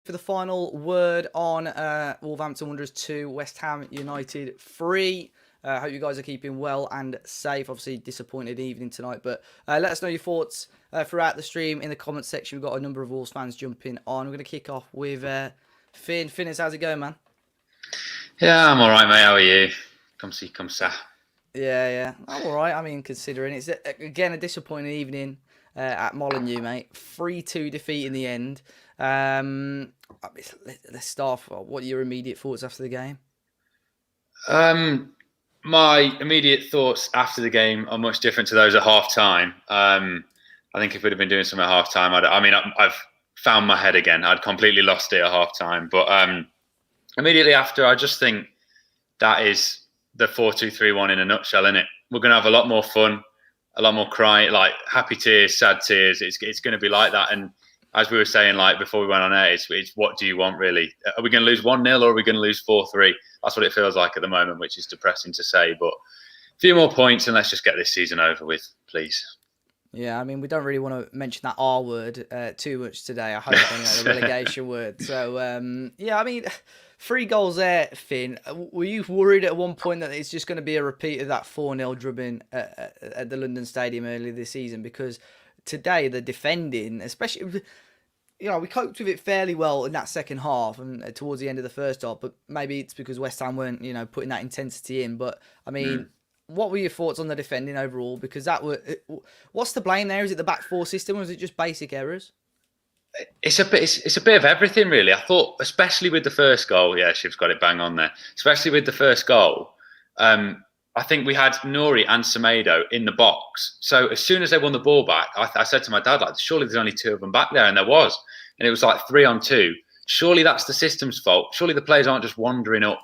For the final word on Wolverhampton Wanderers 2, West Ham United 3. Hope you guys are keeping well and safe. Obviously, disappointed evening tonight, but let us know your thoughts throughout the stream in the comments section. We've got a number of Wolves fans jumping on. We're going to kick off with Finn. Finn, how's it going, man? Yeah, I'm all right, mate. How are you? Come see, come sa. Yeah. I'm all right. I mean, considering it's, again, a disappointing evening at Molineux, mate. 3-2 defeat in the end. Let's start off. What are your immediate thoughts after the game? My immediate thoughts after the game are much different to those at half time. I think if we'd have been doing something at half time, I've found my head again. I'd completely lost it at half time. But immediately after, I just think that is the 4-2-3-1 in a nutshell, innit? We're going to have a lot more fun, a lot more crying, like happy tears, sad tears. It's going to be like that. And as we were saying, like before we went on air, it's what do you want really? Are we going to lose 1-0 or are we going to lose 4-3? That's what it feels like at the moment, which is depressing to say. But a few more points and let's just get this season over with, please. Yeah, I mean, we don't really want to mention that R word too much today. I hope the relegation word. So, yeah, I mean, 3 goals there, Finn. Were you worried at one point that it's just going to be a repeat of that 4-0 drubbing at the London Stadium earlier this season? Because today, the defending, especially, we coped with it fairly well in that second half and towards the end of the first half, but maybe it's because West Ham weren't, putting that intensity in. But, I mean... What were your thoughts on the defending overall? Because what's the blame there? Is it the back four system, or is it just basic errors? It's a bit of everything, really. I thought, especially with the first goal, yeah, Shiv's got it bang on there. Especially with the first goal, I think we had Nouri and Semedo in the box. So as soon as they won the ball back, I said to my dad, like, surely there's only 2 of them back there, and there was, and it was like 3-on-2. Surely that's the system's fault. Surely the players aren't just wandering up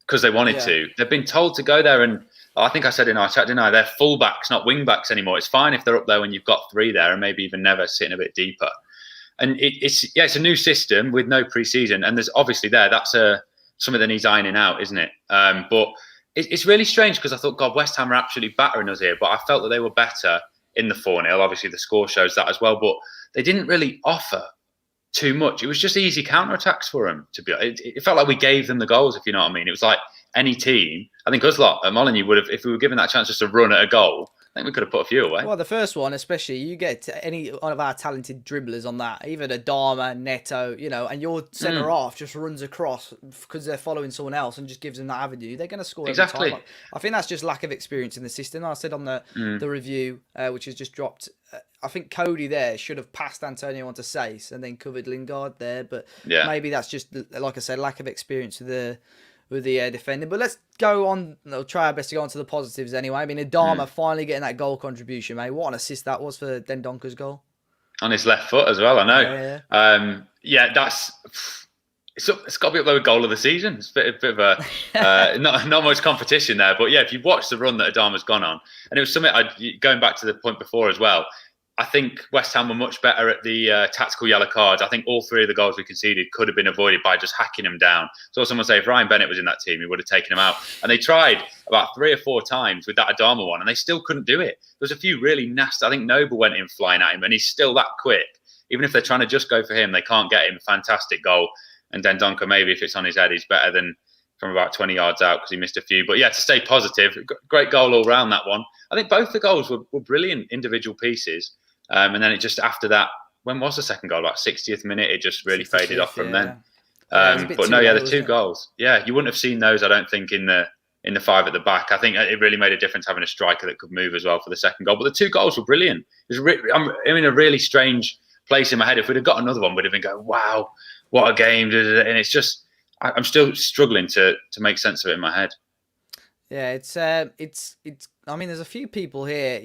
because they wanted to. They've been told to go there, and I think I said in our chat, didn't I? They're full-backs, not wing-backs anymore. It's fine if they're up there when you've got 3 there and maybe even never sitting a bit deeper. And it's a new system with no pre-season. And there's obviously that's something that needs ironing out, isn't it? But it's really strange because I thought, God, West Ham are absolutely battering us here. But I felt that they were better in the 4-0. Obviously, the score shows that as well. But they didn't really offer too much. It was just easy counter-attacks for them, to be honest. It felt like we gave them the goals, if you know what I mean. It was like any team. I think us lot at Molineux would have, if we were given that chance just to run at a goal, I think we could have put a few away. Well, the first one, especially, you get any one of our talented dribblers on that, even Adama, Neto, and your centre half just runs across because they're following someone else and just gives them that avenue. They're going to score every time. I think that's just lack of experience in the system. I said on the review, which has just dropped, I think Cody there should have passed Antonio onto Sace and then covered Lingard there. But maybe that's just, like I said, lack of experience with the defending. But let's go on. We'll try our best to go on to the positives anyway. I mean, Adama finally getting that goal contribution, mate. What an assist that was for Dendonker's goal. On his left foot as well, I know. It's got to be up there with goal of the season. It's a bit of a not much competition there. But yeah, if you watch the run that Adama's gone on, and it was something, going back to the point before as well, I think West Ham were much better at the tactical yellow cards. I think all 3 of the goals we conceded could have been avoided by just hacking them down. So someone say if Ryan Bennett was in that team, he would have taken him out. And they tried about 3 or 4 times with that Adama one, and they still couldn't do it. There was a few really nasty. I think Noble went in flying at him, and he's still that quick. Even if they're trying to just go for him, they can't get him. Fantastic goal. And Dendoncker, maybe if it's on his head, he's better than from about 20 yards out because he missed a few. But yeah, to stay positive, great goal all round that one. I think both the goals were brilliant individual pieces. And then it just after that, when was the second goal? About 60th minute, it just really faded off from then. But no, the 2 goals. Yeah, you wouldn't have seen those, I don't think, in the 5 at the back. I think it really made a difference having a striker that could move as well for the second goal. But the 2 goals were brilliant. I'm in a really strange place in my head. If we'd have got another one, we'd have been going, wow, what a game. And it's just, I'm still struggling to make sense of it in my head. Yeah, it's. I mean, there's a few people here,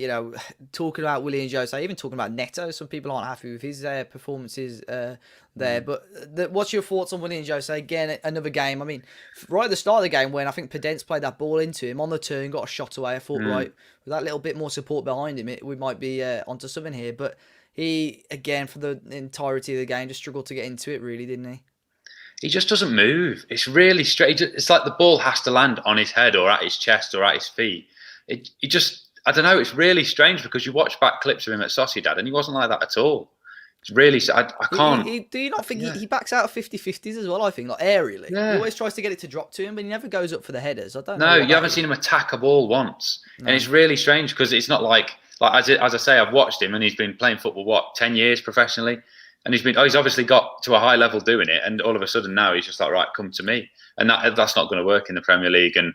talking about Willian Jose, even talking about Neto. Some people aren't happy with his performances there. But what's your thoughts on Willian Jose? Again, another game. I mean, right at the start of the game when I think Pedence played that ball into him on the turn, got a shot away. I thought, right, with that little bit more support behind him, we might be onto something here. But he, again, for the entirety of the game, just struggled to get into it, really, didn't he? He just doesn't move. It's really straight. It's like the ball has to land on his head or at his chest or at his feet. I don't know. It's really strange because you watch back clips of him at Sociedad and he wasn't like that at all. really, I can't. Do you not think Yeah, he backs out of 50-50s as well? I think, like aerially. He yeah. always tries to get it to drop to him, but he never goes up for the headers. I don't know No, what you that haven't is. seen him attack a ball once, and No. it's really strange because it's not like as I say, I've watched him and he's been playing football 10 years professionally, and he's obviously got to a high level doing it, and all of a sudden now he's just like, right, come to me, and that's not going to work in the Premier League. And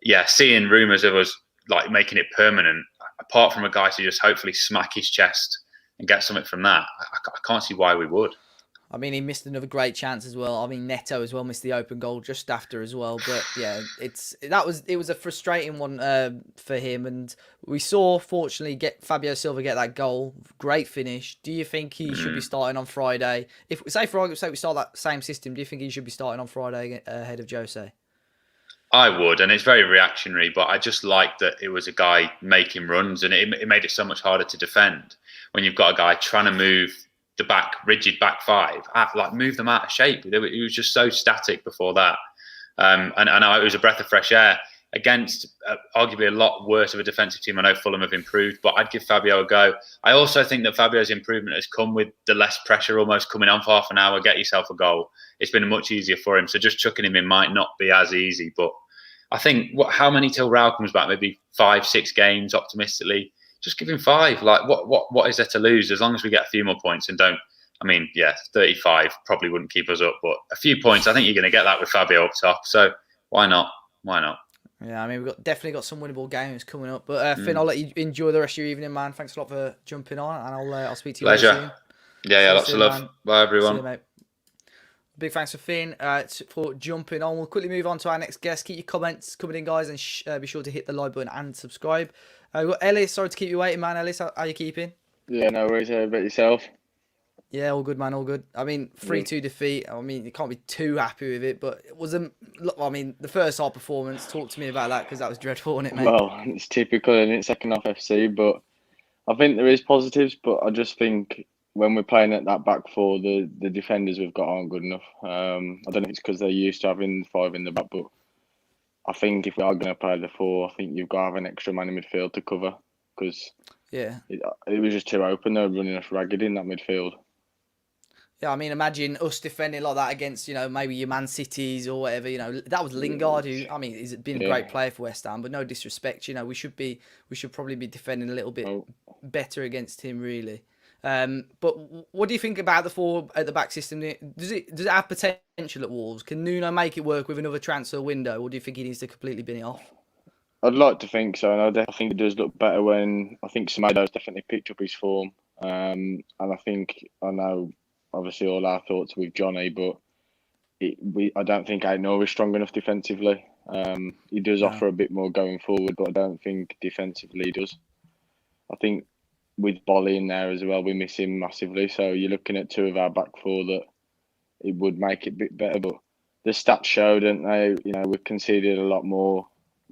yeah, seeing rumours of us like making it permanent, apart from a guy to just hopefully smack his chest and get something from that, I can't see why we would. I mean, he missed another great chance as well. I mean, Neto as well missed the open goal just after as well. But yeah, it was a frustrating one for him. And we saw, fortunately, get Fabio Silva get that goal. Great finish. Do you think he should be starting on Friday? If say for argument's sake we start that same system, do you think he should be starting on Friday ahead of Jose? I would, and it's very reactionary, but I just like that it was a guy making runs, and it made it so much harder to defend when you've got a guy trying to move the rigid back five, like move them out of shape. He was just so static before that, and it was a breath of fresh air against arguably a lot worse of a defensive team. I know Fulham have improved, but I'd give Fabio a go. I also think that Fabio's improvement has come with the less pressure, almost coming on for half an hour, get yourself a goal. It's been much easier for him. So just chucking him in might not be as easy, but I think how many till Raul comes back? Maybe 5-6 games, optimistically. Just give him 5. Like what is there to lose as long as we get a few more points and don't. I mean, yeah, 35 probably wouldn't keep us up, but a few points, I think you're going to get that with Fabio up top. So why not? Why not? Yeah, I mean, we've definitely got some winnable games coming up. But Finn, I'll let you enjoy the rest of your evening, man. Thanks a lot for jumping on, and I'll speak to you Pleasure. soon. Yeah, lots of love. Man. Bye, everyone. See you, mate. Big thanks for Finn for jumping on. We'll quickly move on to our next guest. Keep your comments coming in, guys, and be sure to hit the like button and subscribe. We've got Ellis. Sorry to keep you waiting, man. Ellis, how are you keeping? Yeah, no worries. How about yourself? Yeah, all good, man. All good. I mean, 3-2 defeat. I mean, you can't be too happy with it, but it was I mean, the first half performance. Talk to me about that because that was dreadful, wasn't it, mate? Well, it's typical, and it's second half FC, but I think there is positives. But I just think when we're playing at that back four, the defenders we've got aren't good enough. I don't know if it's because they're used to having 5 in the back, but I think if we are going to play the 4, I think you've got to have an extra man in midfield to cover because it was just too open. They were running us ragged in that midfield. Yeah, I mean, imagine us defending like that against, maybe your Man Cities or whatever. That was Lingard, who, I mean, he's been a great player for West Ham, but no disrespect. We should probably be defending a little bit better against him, really. But what do you think about the 4 at the back system? Does it have potential at Wolves? Can Nuno make it work with another transfer window, or do you think he needs to completely bin it off? I'd like to think so, and I definitely think it does look better when I think Semedo's definitely picked up his form, and I know. Obviously, all our thoughts with Johnny, but I don't think Aït-Nour is strong enough defensively. He does offer a bit more going forward, but I don't think defensively he does. I think with Bolly in there as well, we miss him massively. So you're looking at 2 of our back 4 that it would make it a bit better. But the stats show, don't they? We've conceded a lot more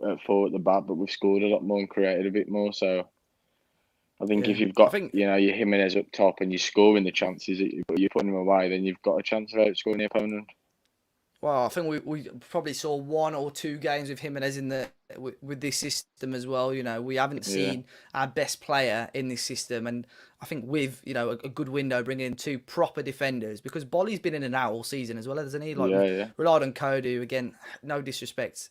at 4 at the back, but we've scored a lot more and created a bit more. So I think if you've got, your Jimenez up top and you're scoring the chances, but you're putting them away, then you've got a chance of outscoring the opponent. Well, I think we probably saw 1 or 2 games with Jimenez with this system as well. We haven't seen our best player in this system, and I think with a good window, bringing in 2 proper defenders, because Bolly's been in and out all season as well, hasn't he? Relied on Kodu again. No disrespect.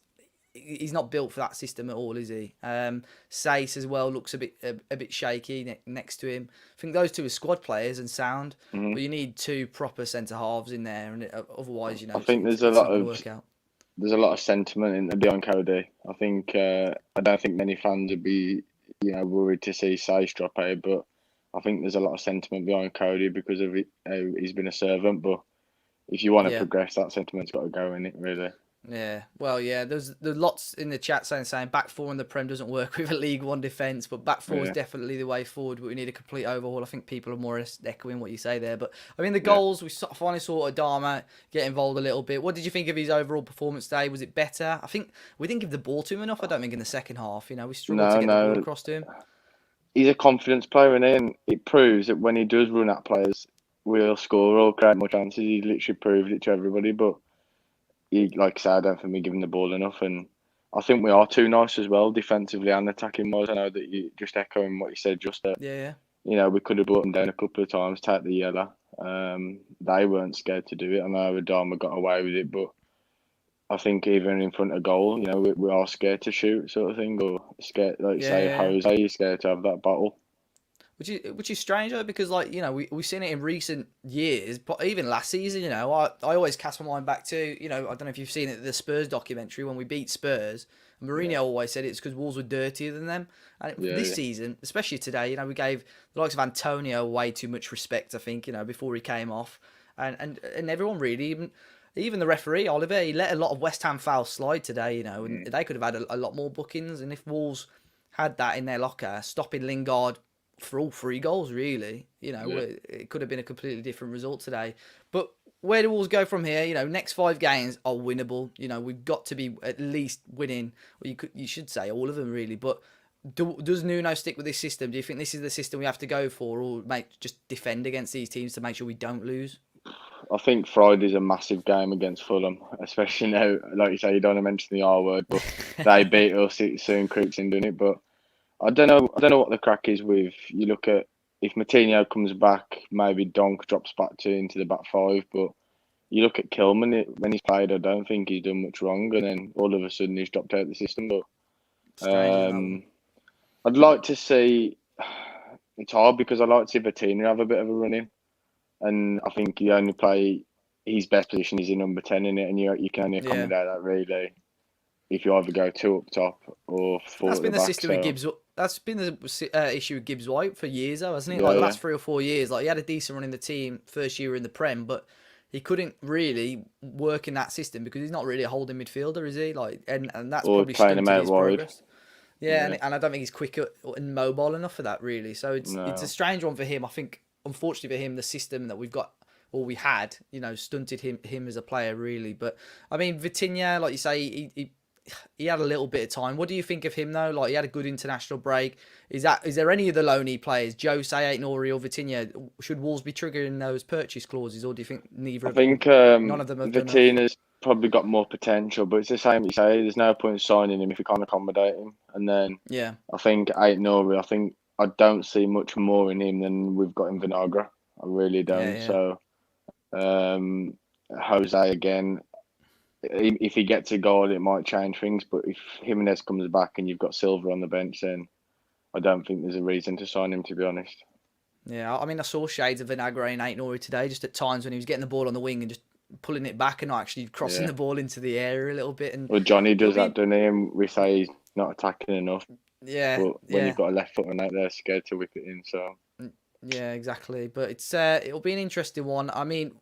He's not built for that system at all, is he? Sace as well looks a bit shaky next to him. I think those 2 are squad players and sound, but you need 2 proper centre halves in there, and otherwise, I think there's a lot of sentiment in behind Cody. I think I don't think many fans would be worried to see Sace drop out, but I think there's a lot of sentiment behind Cody because of he's been a servant. But if you want to progress, that sentiment's got to go in it, really. Yeah, well, yeah. There's lots in the chat saying back 4 in the Prem doesn't work with a League One defence, but back 4 is definitely the way forward. But we need a complete overhaul. I think people are more or less echoing what you say there. But I mean, the goals we finally saw Adama get involved a little bit. What did you think of his overall performance today? Was it better? I think we didn't give the ball to him enough. I don't think in the second half. We struggled to get the ball across to him. He's a confidence player, and it proves that when he does run at players, we'll score or create more chances. He literally proved it to everybody, but. Like I said, I don't think we're giving the ball enough, and I think we are too nice as well, defensively and attacking wise. I know that you just echoing what you said just there. Yeah. you know, we could have brought them down a couple of times, take the yellow. They weren't scared to do it. I know Adama got away with it, but I think even in front of goal, you know, we are scared to shoot, sort of thing, or scared, like you say, Yeah. Jose, you're scared to have that battle. Which is strange though, because like, you know, we've seen it in recent years, but even last season, you know, I always cast my mind back to, you know, I don't know if you've seen it, the Spurs documentary when we beat Spurs. Mourinho always said it's because Wolves were dirtier than them. And this season, especially today, you know, we gave the likes of Antonio way too much respect, I think, you know, before he came off, and everyone really, even the referee Oliver, he let a lot of West Ham fouls slide today, you know, and they could have had a lot more bookings, and if Wolves had that in their locker, stopping Lingard for all 3 goals, really. You know, it could have been a completely different result today. But where do Wolves go from here? You know, next 5 games are winnable. You know, we've got to be at least winning. Well, you should say all of them, really. But does Nuno stick with this system? Do you think this is the system we have to go for, or just defend against these teams to make sure we don't lose? I think Friday's a massive game against Fulham, especially now, like you say, you don't want to mention the R word, but they beat us, it soon creeps in, doing it. But I don't know what the crack is with. You look at if Moutinho comes back, maybe Donk drops back into the back 5. But you look at Kilman when he's played, I don't think he's done much wrong, and then all of a sudden he's dropped out of the system. But I'd like to see. It's hard because I like to see Vitinha have a bit of a run in, and I think you only play his best position is in number 10 in it, and you can only accommodate that really if you either go 2 up top or 4 That's at been the the back. system with Gibbs. That's been the issue with Gibbs White for years, though, hasn't it? Yeah, like the last 3 or 4 years, like he had a decent run in the team first year in the Prem, but he couldn't really work in that system because he's not really a holding midfielder, is he? Like, and that's or probably playing him stunted out his wide. progress. Yeah, and I don't think he's quick and mobile enough for that, really. So it's a strange one for him. I think, unfortunately for him, the system that we've got, or we had, you know, stunted him as a player, really. But I mean, Vitinha, like you say, he had a little bit of time. What do you think of him though? Like, he had a good international break. Is there any of the loanee players, Jose, Aït-Nouri or Vitinha, should Wolves be triggering those purchase clauses, or do you think neither? I think none of them have done enough? Vitinha's probably got more potential, but it's the same you say. There's no point signing him if you can't accommodate him. And then I think Aït-Nouri, I don't see much more in him than we've got in Vinagre. I really don't. So Jose again. If he gets a goal, it might change things. But if Jimenez comes back and you've got Silva on the bench, then I don't think there's a reason to sign him, to be honest. Yeah, I mean, I saw shades of Vinagre and Aït-Nouri today, just at times when he was getting the ball on the wing and just pulling it back and not actually crossing the ball into the area a little bit. And well, Johnny does that, doesn't he? And we say he's not attacking enough. Yeah. But when you've got a left foot and out there, scared to whip it in. So. Yeah, exactly. But it'll be an interesting one. I mean,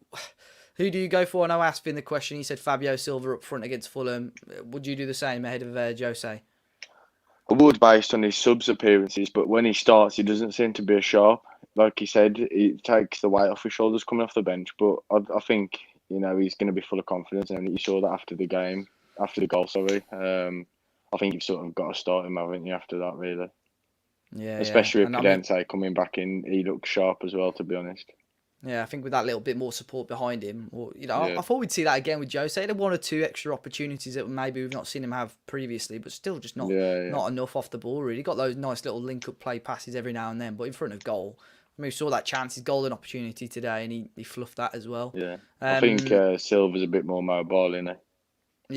who do you go for? I know I asked Finn the question. He said Fabio Silva up front against Fulham. Would you do the same ahead of Jose? I would, based on his subs appearances, but when he starts, he doesn't seem to be as sharp. Like he said, it takes the weight off his shoulders coming off the bench. But I think, you know, he's going to be full of confidence, and you saw that after the goal. I think you've sort of got to start him, haven't you, after that, really? Yeah. Especially with Cadence coming back in, he looks sharp as well, to be honest. Yeah, I think with that little bit more support behind him, or I thought we'd see that again with Jose. He had 1 or 2 extra opportunities that maybe we've not seen him have previously, but still just not enough off the ball. Really, got those nice little link-up play passes every now and then, but in front of goal. I mean, we saw that chance, his golden opportunity today, and he fluffed that as well. Yeah, I think Silva's a bit more mobile, isn't he?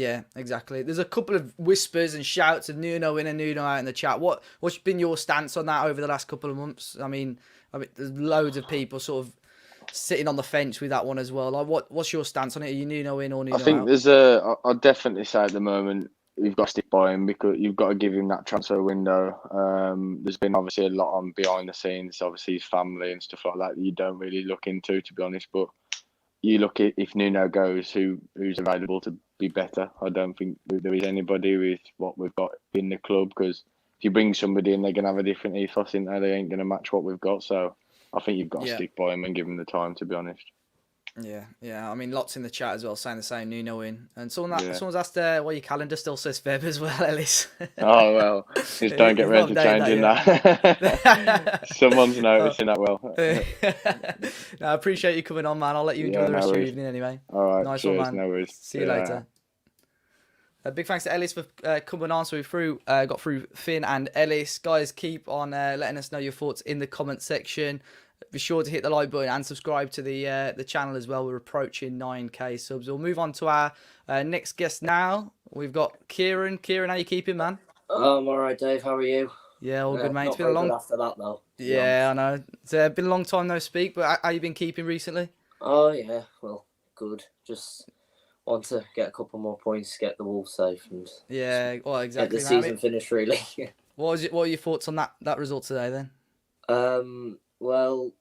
Yeah, exactly. There's a couple of whispers and shouts of Nuno in and Nuno out in the chat. What's been your stance on that over the last couple of months? I mean, there's loads of people sort of sitting on the fence with that one as well. Like, what's your stance on it? Are you Nuno in or Nuno out? I think I'd definitely say at the moment you've got to stick by him because you've got to give him that transfer window. There's been obviously a lot on behind the scenes, obviously his family and stuff like that you don't really look into, to be honest. But you look at if Nuno goes, who's available to be better. I don't think there is anybody with what we've got in the club, because if you bring somebody in, they're going to have a different ethos in there. They ain't going to match what we've got. So I think you've got to stick by him and give him the time, to be honest. Yeah. I mean, lots in the chat as well saying the same, Nuno in. And someone's asked why your calendar still says Feb as well, Ellis. Oh, well, just don't get around to changing that. Someone's noticing that well. No, I appreciate you coming on, man. I'll let you enjoy the rest of your evening anyway. All right, nice cheers, one, man. No worries. See you later. Big thanks to Ellis for coming on. So we got through Finn and Ellis. Guys, keep on letting us know your thoughts in the comment section. Be sure to hit the like button and subscribe to the channel as well. We're approaching 9k subs. We'll move on to our next guest now. We've got Kieran. Kieran, how you keeping, man? I'm all right, Dave. How are you? Yeah, all good, mate. It's Not been a very long. good after that, though. Yeah, I know. It's been a long time no speak. But how you been keeping recently? Oh yeah, well, good. Just want to get a couple more points, get the Wolves safe, and Yeah, well, exactly. get the season finished. Really. What are your thoughts on that result today then? Well,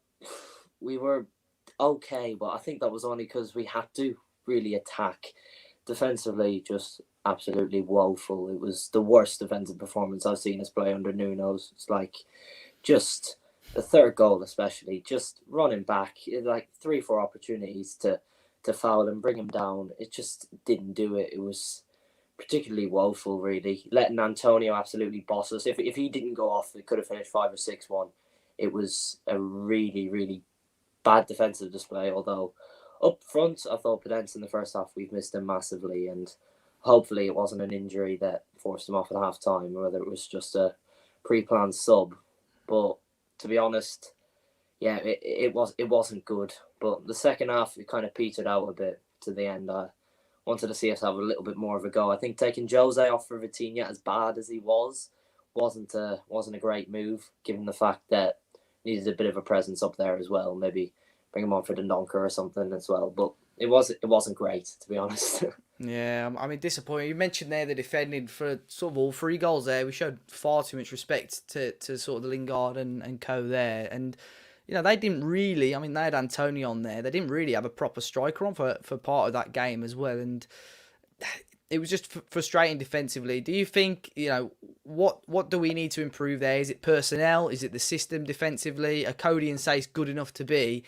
we were okay, but I think that was only because we had to really attack. Defensively, just absolutely woeful. It was the worst defensive performance I've seen us play under Nuno's. It's like just the third goal, especially just running back, like 3-4 opportunities to foul and bring him down. It just didn't do it. It was particularly woeful, really. Letting Antonio absolutely boss us. If he didn't go off, it could have finished 5 or 6-1. It was a really, really bad defensive display, although up front, I thought Pedence in the first half, we've missed him massively, and hopefully it wasn't an injury that forced him off at half time, or whether it was just a pre-planned sub. But to be honest, yeah, it wasn't good. But the second half, it kind of petered out a bit to the end. I wanted to see us have a little bit more of a go. I think taking Jose off for Vitinha, as bad as he wasn't a great move, given the fact that needed a bit of a presence up there as well. Maybe bring him on for Dendoncker or something as well. But it wasn't great, to be honest. Yeah, I mean, disappointing. You mentioned there the defending for sort of all 3 goals there. We showed far too much respect to sort of the Lingard and co there. And, you know, they didn't really, I mean, they had Antonio on there. They didn't really have a proper striker on for part of that game as well. And it was just frustrating defensively. Do you think, you know, what do we need to improve there? Is it personnel? Is it the system defensively? Are Cody and Sace good enough to be,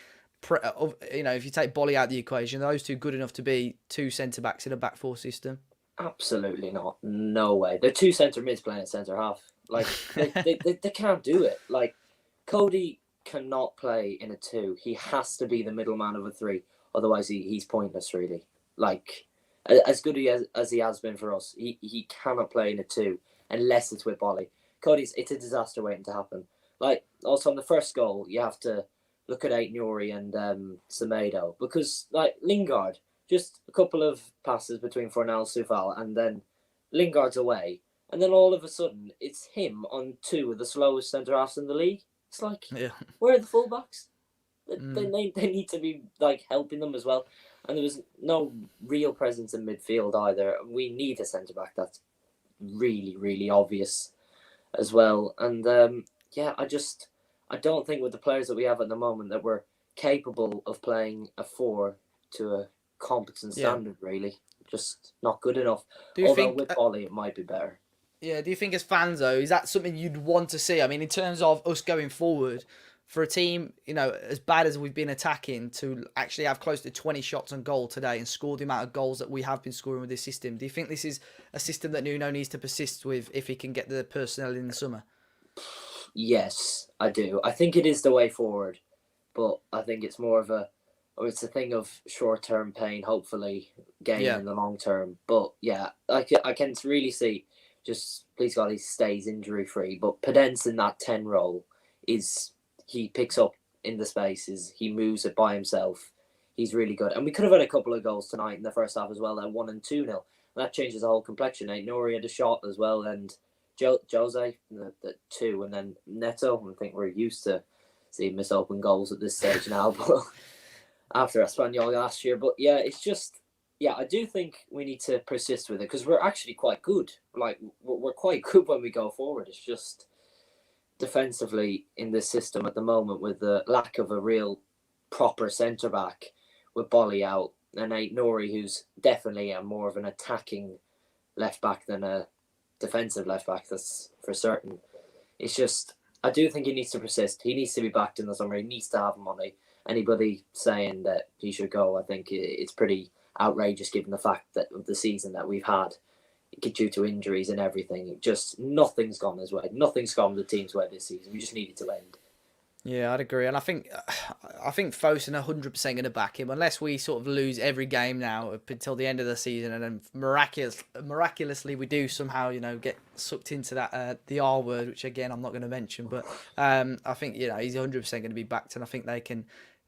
you know, if you take Bolly out of the equation, are those two good enough to be 2 centre-backs in a back 4 system? Absolutely not. No way. They're 2 centre mids playing at centre half. Like, they can't do it. Like, Cody cannot play in a 2. He has to be the middleman of a 3. Otherwise, he's pointless, really. Like, as good as he has been for us, he cannot play in a 2 unless it's with Bolly. It's a disaster waiting to happen. Like, also on the first goal, you have to look at Aït-Nouri and Semedo, because, like, Lingard, just a couple of passes between Fornal, Soufal, and then Lingard's away, and then all of a sudden it's him on 2 of the slowest centre halves in the league. It's like, yeah. Where are the fullbacks? They need to be like helping them as well. And there was no real presence in midfield either. We need a centre back that's really, really obvious as well. And I don't think with the players that we have at the moment that we're capable of playing a 4 to a competent standard, really. Just not good enough. Although with Bolly, it might be better. Yeah, do you think as fans, though, is that something you'd want to see? I mean, in terms of us going forward, for a team, you know, as bad as we've been attacking, to actually have close to 20 shots on goal today and score the amount of goals that we have been scoring with this system, do you think this is a system that Nuno needs to persist with if he can get the personnel in the summer? Yes, I do. I think it is the way forward, but I think it's more of it's a thing of short-term pain, hopefully gain in the long term. But yeah, I can really see, just please God he stays injury-free, but Pedence in that 10 role he picks up in the spaces, he moves it by himself. He's really good. And we could have had a couple of goals tonight in the first half as well, 1 and 2-0. That changes the whole complexion. Nouri had a shot as well, and Jose, the 2, and then Neto. I think we're used to seeing miss open goals at this stage now, but after Espanyol last year. But yeah, it's just, I do think we need to persist with it, because we're actually quite good. Like, we're quite good when we go forward. It's just defensively in this system at the moment, with the lack of a real proper centre back, with Bolly out, and Aït-Nouri, who's definitely more of an attacking left back than a defensive left back, that's for certain. It's just, I do think he needs to persist. He needs to be backed in the summer. He needs to have money. Anybody saying that he should go, I think it's pretty outrageous, given the fact that of the season that we've had, due to injuries and everything. Just nothing's gone his way. Nothing's gone the team's way this season. We just need it to end. Yeah, I'd agree, and I think Fosun 100% going to back him unless we sort of lose every game now up until the end of the season, and then miraculously we do somehow get sucked into that the R word, which again I'm not going to mention, but I think he's 100% going to be backed, and I think they can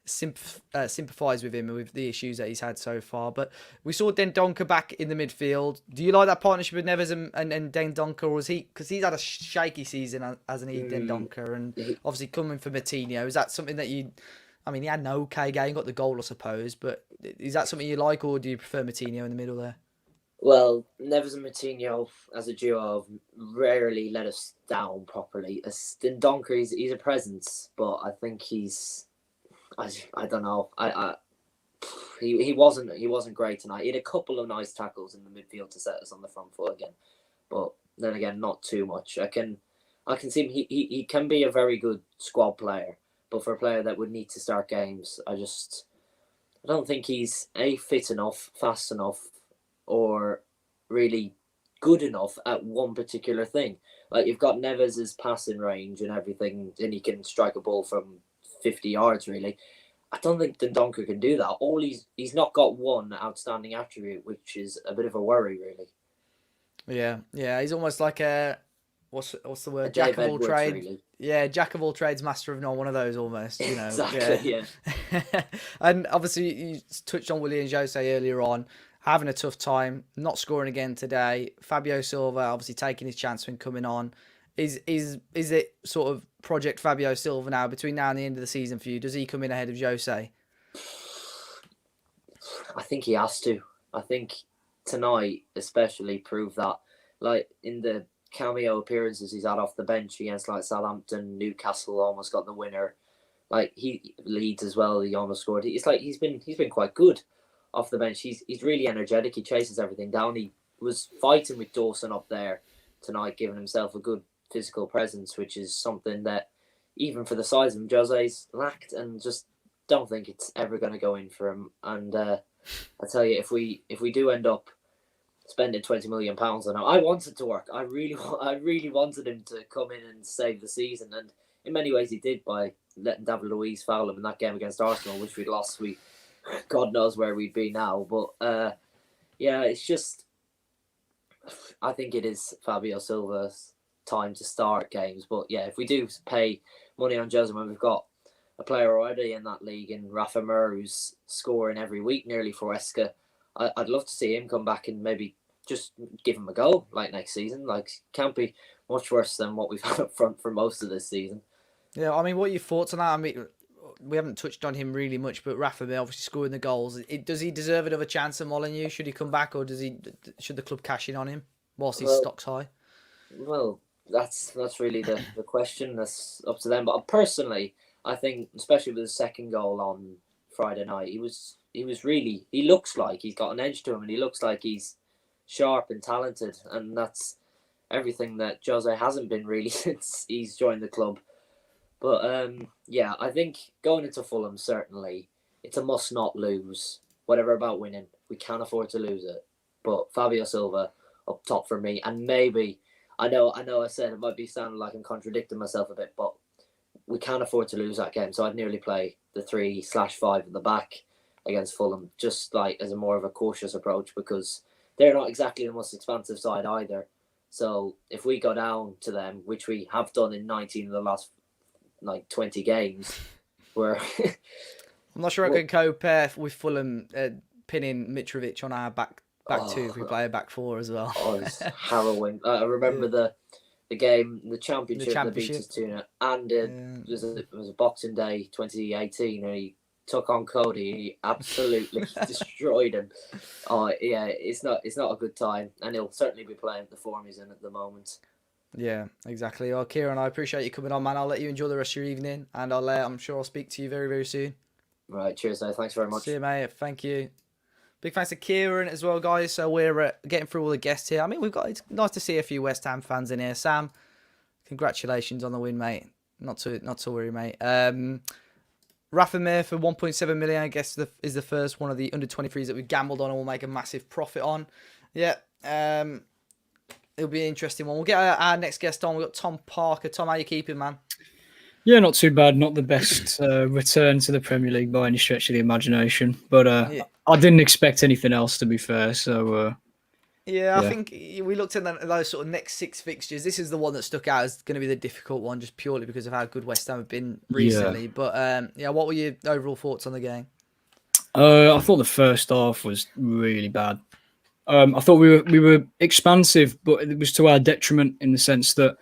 sympathise with him with the issues that he's had so far. But we saw Dendoncker back in the midfield. Do you like that partnership with Neves and Dendoncker, or was he, because he's had a shaky season, hasn't he, Dendoncker, and obviously coming from Matinho, is that something that he had an okay game, got the goal I suppose, but is that something you like, or do you prefer Matinho in the middle there? Well, Neves and Matinho as a duo have rarely let us down properly. Dendoncker, he's a presence, but I think I don't know. He wasn't great tonight. He had a couple of nice tackles in the midfield to set us on the front foot again, but then again, not too much. I can see him. He can be a very good squad player, but for a player that would need to start games, I don't think he's fit enough, fast enough, or really good enough at one particular thing. Like, you've got Neves' passing range and everything, and he can strike a ball from 50 yards, really. I don't think Dendoncker can do that. He's not got one outstanding attribute, which is a bit of a worry, really. Yeah, he's almost like a what's the word? Jack of all trades. Really. Yeah, jack of all trades, master of none. One of those almost. Exactly. Yeah. And obviously you touched on Willian Jose earlier on, having a tough time, not scoring again today. Fabio Silva obviously taking his chance when coming on. Is it sort of project Fabio Silva now between now and the end of the season for you? Does he come in ahead of Jose? I think he has to. I think tonight especially proved that, like, in the cameo appearances he's had off the bench against like Southampton, Newcastle almost got the winner. Like, he Leeds as well, he almost scored. It's like he's been quite good off the bench. He's really energetic. He chases everything down. He was fighting with Dawson up there tonight, giving himself a good physical presence, which is something that even for the size of him, Jose's lacked, and just don't think it's ever going to go in for him. And I tell you, if we do end up spending £20 million on him, I want it to work. I really wanted him to come in and save the season, and in many ways he did by letting David Luiz foul him in that game against Arsenal, which we lost. God knows where we'd be now. But yeah, it's just, I think it is Fabio Silva's time to start games. But yeah, if we do pay money on Jose when we've got a player already in that league in Rafa Mir, who's scoring every week nearly for Esca, I'd love to see him come back and maybe just give him a go like next season. Like, can't be much worse than what we've had up front for most of this season. Yeah, I mean, what are your thoughts on that? I mean, we haven't touched on him really much, but Rafa Mir obviously scoring the goals. Does he deserve another chance at Molineux? Should he come back, or should the club cash in on him whilst his stock's high? Well, that's really the question. That's up to them. But personally, I think, especially with the second goal on Friday night, he looks like he's got an edge to him, and he looks like he's sharp and talented, and that's everything that Jose hasn't been really since he's joined the club. But yeah, I think going into Fulham, certainly it's a must not lose. Whatever about winning, we can't afford to lose it. But Fabio Silva up top for me, and maybe I know I said it might be sounding like I'm contradicting myself a bit, but we can't afford to lose that game. So I'd nearly play the 3/5 at the back against Fulham, just like as a more of a cautious approach, because they're not exactly the most expansive side either. So if we go down to them, which we have done in 19 of the last 20 games, where I'm not sure I can compare with Fulham pinning Mitrovic on our back two if we play a back four as well. It's harrowing. I remember the game, the championship. The beat us 2-0, and it was a Boxing Day 2018, and he took on Cody. He absolutely destroyed him. Oh yeah, it's not a good time, and he'll certainly be playing the form he's in at the moment. Yeah, exactly. Well, Kieran, I appreciate you coming on, man. I'll let you enjoy the rest of your evening, and I'm sure I'll speak to you very, very soon. Right, cheers, though. Thanks very much. See you, mate. Thank you. Big thanks to Kieran as well, guys. So we're getting through all the guests here. I mean, it's nice to see a few West Ham fans in here. Sam, congratulations on the win, mate. Not to worry, mate. Rafa Mir for 1.7 million, I guess, is the first one of the under 23s that we gambled on and we'll make a massive profit on. Yeah. It'll be an interesting one. We'll get our next guest on. We've got Tom Parker. Tom, how you keeping, man? Yeah, not too bad. Not the best return to the Premier League by any stretch of the imagination, but I didn't expect anything else, to be fair. So I think we looked at those sort of next 6 fixtures. This is the one that stuck out as going to be the difficult one, just purely because of how good West Ham have been recently. Yeah. But what were your overall thoughts on the game? I thought the first half was really bad. I thought we were expansive, but it was to our detriment in the sense that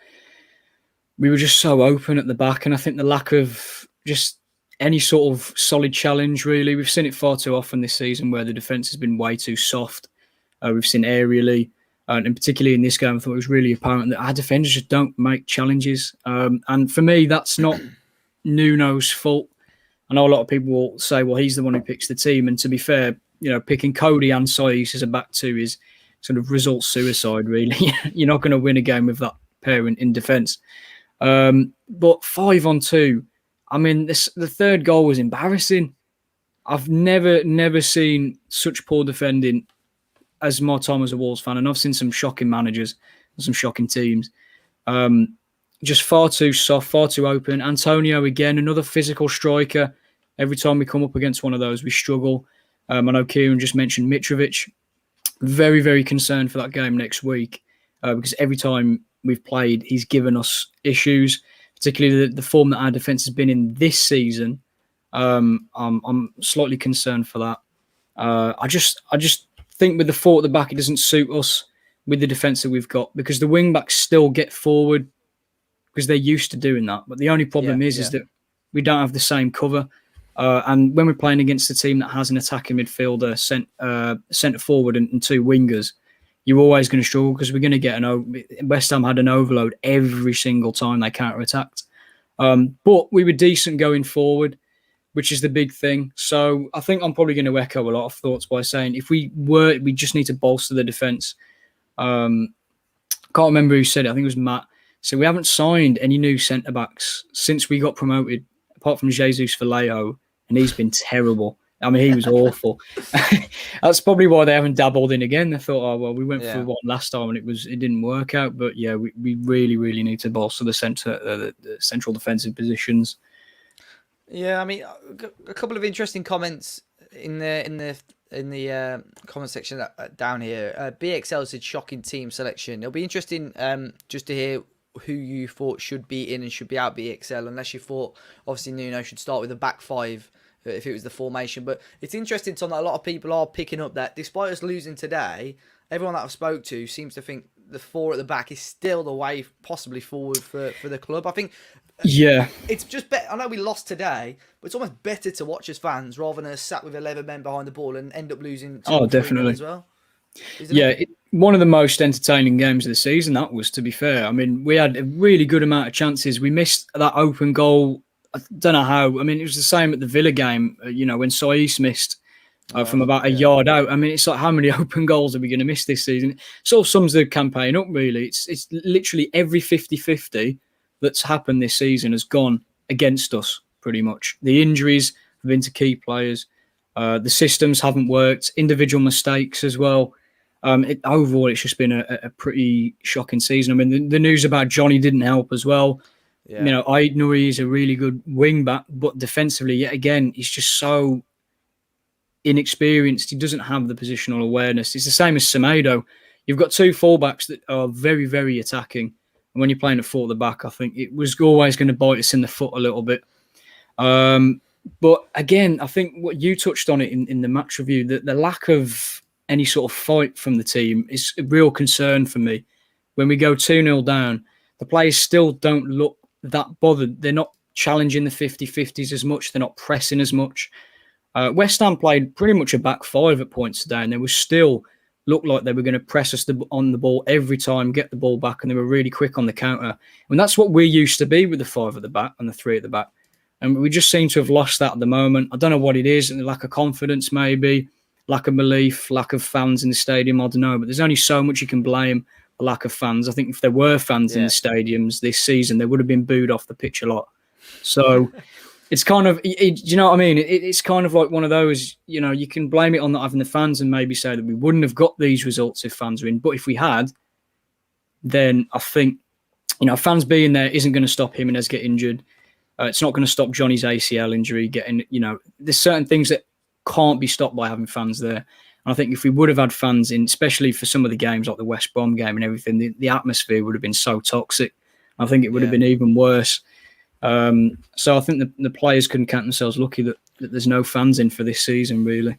we were just so open at the back, and I think the lack of just any sort of solid challenge, really. We've seen it far too often this season where the defence has been way too soft. We've seen aerially, and particularly in this game, I thought it was really apparent that our defenders just don't make challenges. And for me, that's not Nuno's fault. I know a lot of people will say, well, he's the one who picks the team. And to be fair, picking Cody and Saiss as a back two is sort of result suicide, really. You're not going to win a game with that pair in defence. But 5-on-2, I mean, the third goal was embarrassing. I've never seen such poor defending as my time as a Wolves fan, and I've seen some shocking managers and some shocking teams. Just far too soft, far too open. Antonio, again, another physical striker. Every time we come up against one of those, we struggle. I know Kieran just mentioned Mitrovic. Very, very concerned for that game next week because every time we've played, he's given us issues, particularly the form that our defence has been in this season. I'm slightly concerned for that. I just think with the 4 at the back, it doesn't suit us with the defence that we've got because the wing backs still get forward because they're used to doing that. But the only problem is that we don't have the same cover. And when we're playing against a team that has an attacking midfielder, centre forward and 2 wingers, you're always going to struggle because we're going to get West Ham had an overload every single time they counter-attacked. But we were decent going forward, which is the big thing. So I think I'm probably going to echo a lot of thoughts by saying we just need to bolster the defence. Can't remember who said it. I think it was Matt. So we haven't signed any new centre-backs since we got promoted, apart from Jesus Vallejo, and he's been terrible. I mean, he was awful. That's probably why they haven't dabbled in again. They thought, oh, well, we went for one last time and it didn't work out. But yeah, we really, really need to bolster the central defensive positions. Yeah, I mean, a couple of interesting comments in the comment section down here. BXL said shocking team selection. It'll be interesting just to hear who you thought should be in and should be out BXL, unless you thought obviously Nuno should start with a back 5 if it was the formation. But it's interesting, Tom, that a lot of people are picking up that despite us losing today, everyone that I've spoke to seems to think the 4 at the back is still the way possibly forward for the club. I think it's just better. I know we lost today, but it's almost better to watch as fans rather than sat with 11 men behind the ball and end up losing. Definitely as well. One of the most entertaining games of the season, that was, to be fair. I mean, we had a really good amount of chances. We missed that open goal. I don't know how. I mean, it was the same at the Villa game, when Saiss missed from about a yard out. I mean, it's like, how many open goals are we going to miss this season? It sort of sums the campaign up, really. It's literally every 50-50 that's happened this season has gone against us, pretty much. The injuries have been to key players. The systems haven't worked. Individual mistakes as well. Overall, it's just been a pretty shocking season. I mean, the news about Johnny didn't help as well. Yeah. Aït-Nouri is a really good wing back, but defensively, yet again, he's just so inexperienced. He doesn't have the positional awareness. It's the same as Semedo. You've got 2 fullbacks that are very, very attacking. And when you're playing a 4 at the back, I think it was always going to bite us in the foot a little bit. But again, I think what you touched on it in the match review, that the lack of any sort of fight from the team is a real concern for me. When we go 2-0 down, the players still don't look that bothered. They're not challenging the 50-50s as much. They're not pressing as much. West Ham played pretty much a back 5 at points today, and they were still looked like they were going to press us on the ball every time, get the ball back, and they were really quick on the counter. And that's what we used to be with the 5 at the back and the 3 at the back. And we just seem to have lost that at the moment. I don't know what it is, lack of confidence maybe, lack of belief, lack of fans in the stadium, I don't know. But there's only so much you can blame a lack of fans. I think if there were fans in the stadiums this season, they would have been booed off the pitch a lot. So it's kind of, you know what I mean? It's kind of like one of those, you can blame it on not having the fans and maybe say that we wouldn't have got these results if fans were in. But if we had, then I think, fans being there isn't going to stop Jimenez get injured. It's not going to stop Johnny's ACL injury getting, there's certain things that can't be stopped by having fans there. And I think if we would have had fans in, especially for some of the games like the West Brom game and everything, the atmosphere would have been so toxic. I think it would have been even worse. So I think the players couldn't count themselves lucky that there's no fans in for this season, really.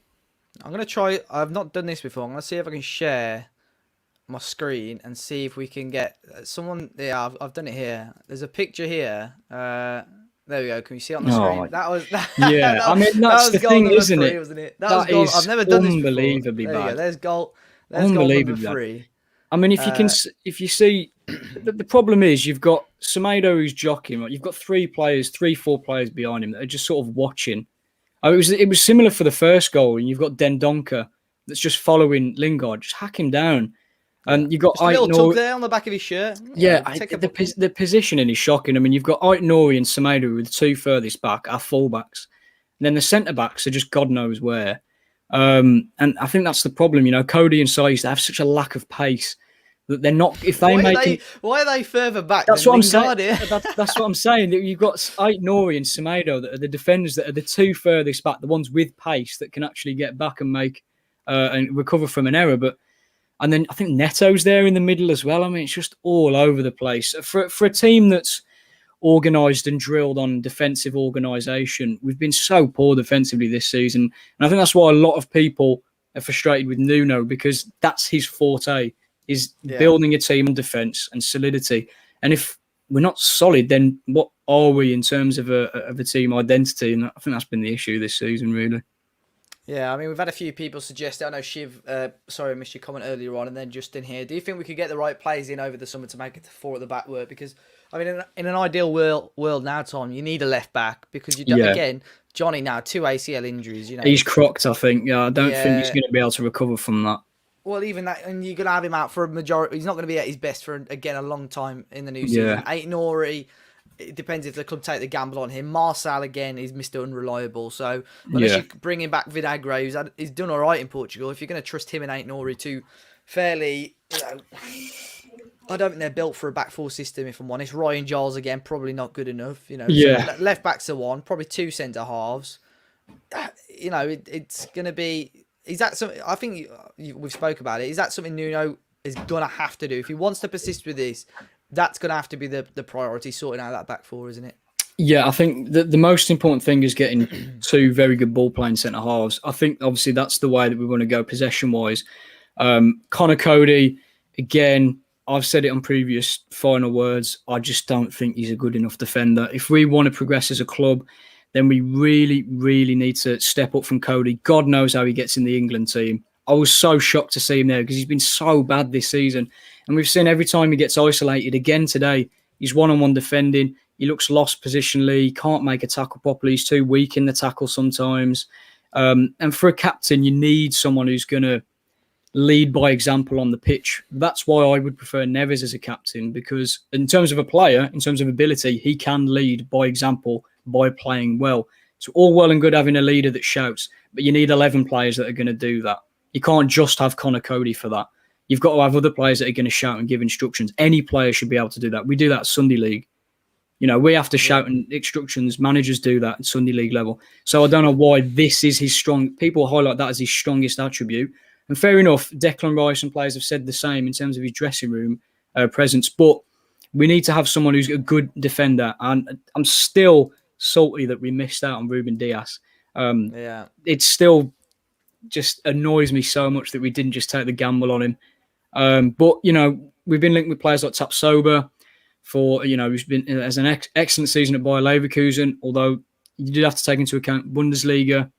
I'm going to try. I've not done this before. I'm going to see if I can share my screen and see if we can get someone. Yeah, I've done it here. There's a picture here. There we go. Can you see it on the screen? That was yeah. I mean, that's the thing, isn't it? Wasn't it? That was goal. I've never done this before. Unbelievably bad. There's goal. There's goal number 3. I mean, if you see, the problem is you've got Semedo who's jockeying. Right? You've got 4 players behind him that are just sort of watching. It was similar for the first goal, and you've got Dendoncker that's just following Lingard, just hack him down. And you've got just a little tug there on the back of his shirt. Yeah, the positioning is shocking. I mean, you've got Aït-Nouri and Semedo with the 2 furthest back, our fullbacks. And then the centre-backs are just God knows where. And I think that's the problem. Cody and Saiz, they have such a lack of pace that they're not. If they why are they further back? That's what I'm saying. That's what I'm saying. That you've got Aït-Nouri and Semedo that are the defenders that are the 2 furthest back, the ones with pace that can actually get back and make and recover from an error. And then I think Neto's there in the middle as well. I mean, it's just all over the place for a team that's organised and drilled on defensive organisation. We've been so poor defensively this season, and I think that's why a lot of people are frustrated with Nuno, because that's his forte. Is building a team on defence and solidity. And if we're not solid, then what are we in terms of a team identity? And I think that's been the issue this season, really. Yeah, I mean, we've had a few people suggest it. I know Shiv, sorry I missed your comment earlier on, and then Justin here. Do you think we could get the right players in over the summer to make it to 4 at the back work? Because, I mean, in an ideal world now, Tom, you need a left back because you don't, again, Johnny now, 2 ACL injuries. He's crocked, I think. Yeah, I don't think he's going to be able to recover from that. Well, even that, and you're going to have him out for a majority. He's not going to be at his best for, again, a long time in the new season. Aït-Nouri, it depends if the club take the gamble on him. Marçal, again, is Mr. Unreliable. So, unless you bring him back Vinagre, he's done all right in Portugal. If you're going to trust him and Aït-Nouri to fairly, I don't think they're built for a back 4 system, if I'm honest. Ryan Giles, again, probably not good enough. So left backs are 1, probably 2 centre halves. It's going to be. Is that something? I think we've spoke about it. Is that something Nuno is gonna have to do if he wants to persist with this? That's gonna have to be the priority, sorting out that back 4, isn't it? Yeah, I think the most important thing is getting 2 very good ball playing centre halves. I think obviously that's the way that we want to go possession wise. Connor Cody, again, I've said it on previous final words. I just don't think he's a good enough defender. If we want to progress as a club, then we really, really need to step up from Cody. God knows how he gets in the England team. I was so shocked to see him there because he's been so bad this season. And we've seen every time he gets isolated, again today, he's one-on-one defending. He looks lost positionally. He can't make a tackle properly. He's too weak in the tackle sometimes. And for a captain, you need someone who's going to lead by example on the pitch. That's why I would prefer Neves as a captain, because in terms of a player, in terms of ability, he can lead by example by playing well. So all well and good having a leader that shouts, but you need 11 players that are going to do that. You can't just have Connor Cody for that. You've got to have other players that are going to shout and give instructions. Any player should be able to do that. We do that at Sunday League. We have to shout and instructions. Managers do that at Sunday League level. So I don't know why this is his strong. People highlight that as his strongest attribute. And fair enough, Declan Rice and players have said the same in terms of his dressing room presence. But we need to have someone who's a good defender. And I'm still salty that we missed out on Ruben Dias. It still just annoys me so much that we didn't just take the gamble on him. But we've been linked with players like Tapsoba for, who's been as an excellent season at Bayer Leverkusen, although you do have to take into account Bundesliga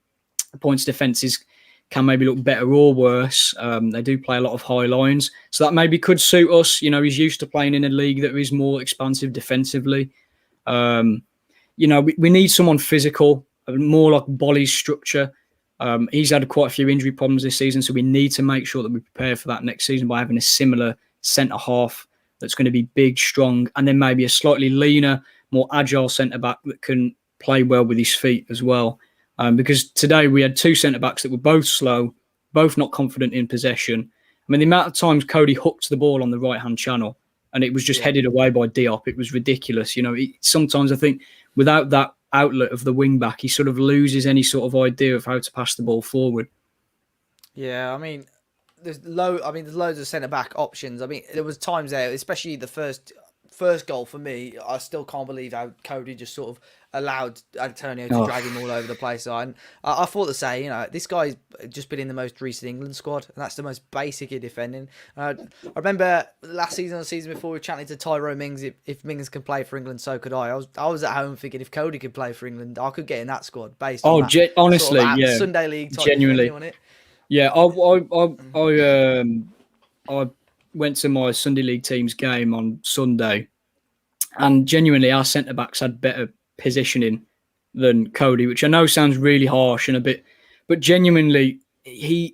points defences can maybe look better or worse. They do play a lot of high lines, so that maybe could suit us. He's used to playing in a league that is more expansive defensively. We need someone physical, more like Bolly's structure. He's had quite a few injury problems this season, so we need to make sure that we prepare for that next season by having a similar centre half that's going to be big, strong, and then maybe a slightly leaner, more agile centre back that can play well with his feet as well. Because today we had 2 centre backs that were both slow, both not confident in possession. I mean, the amount of times Cody hooked the ball on the right hand channel and it was just headed away by Diop. It was ridiculous. Sometimes I think without that outlet of the wing back, he sort of loses any sort of idea of how to pass the ball forward. Yeah, I mean, there's loads of centre back options. I mean, there was times there, especially the first goal for me. I still can't believe how Cody just sort of allowed Antonio to drag him all over the place. And I thought the same. This guy's just been in the most recent England squad, and that's the most basic in defending. I remember last season or the season before, we were chatting to Tyrone Mings. If Mings can play for England, so could I. I was at home thinking if Cody could play for England, I could get in that squad based on that honestly, sort of yeah, Sunday League type genuinely on it. Yeah, I went to my Sunday League team's game on Sunday, and genuinely our centre backs had better positioning than Cody, which I know sounds really harsh and a bit, but genuinely he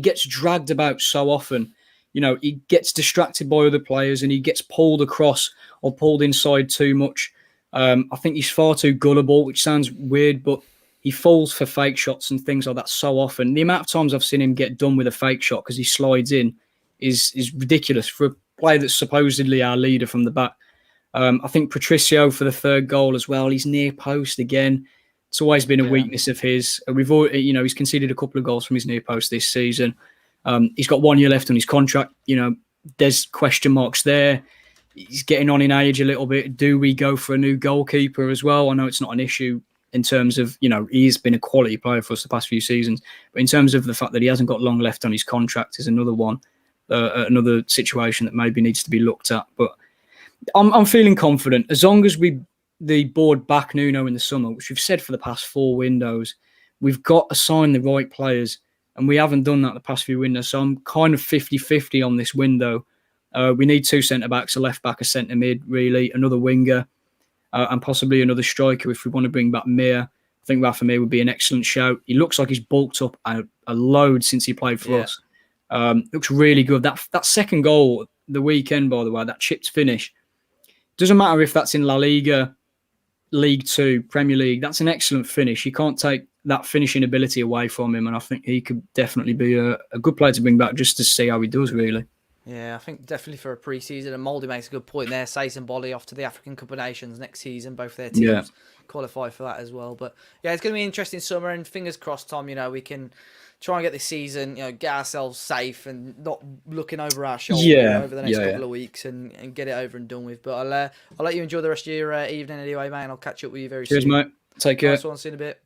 gets dragged about so often. He gets distracted by other players and he gets pulled across or pulled inside too much. I think he's far too gullible, which sounds weird, but he falls for fake shots and things like that so often. The amount of times I've seen him get done with a fake shot because he slides in is ridiculous for a player that's supposedly our leader from the back. I think Patricio for the third goal as well. He's near post again. It's always been a weakness of his. He's conceded a couple of goals from his near post this season. He's got 1 year left on his contract. There's question marks there. He's getting on in age a little bit. Do we go for a new goalkeeper as well? I know it's not an issue in terms of, he's been a quality player for us the past few seasons. But in terms of the fact that he hasn't got long left on his contract is another one, another situation that maybe needs to be looked at. But I'm feeling confident. As long as the board back Nuno in the summer, which we've said for the past 4 windows, we've got to sign the right players. And we haven't done that the past few windows. So I'm kind of 50-50 on this window. We need 2 centre-backs, a left-back, a centre-mid, really, another winger, and possibly another striker if we want to bring back Mir. I think Rafa Mir would be an excellent shout. He looks like he's bulked up a load since he played for us. Looks really good. That second goal the weekend, by the way, that chipped finish, doesn't matter if that's in La Liga, League 2, Premier League, that's an excellent finish. You can't take that finishing ability away from him, and I think he could definitely be a good player to bring back just to see how he does, really. Yeah, I think definitely for a pre-season, and Mouldy makes a good point there. Sace and Bolly off to the African Cup of Nations next season. Both their teams qualify for that as well. But yeah, it's going to be an interesting summer, and fingers crossed, Tom, we can try and get this season, get ourselves safe and not looking over our shoulder over the next couple of weeks and get it over and done with. But I'll let you enjoy the rest of your evening anyway, mate, and I'll catch up with you very soon. Cheers, mate. Take care. Nice one, see you in a bit.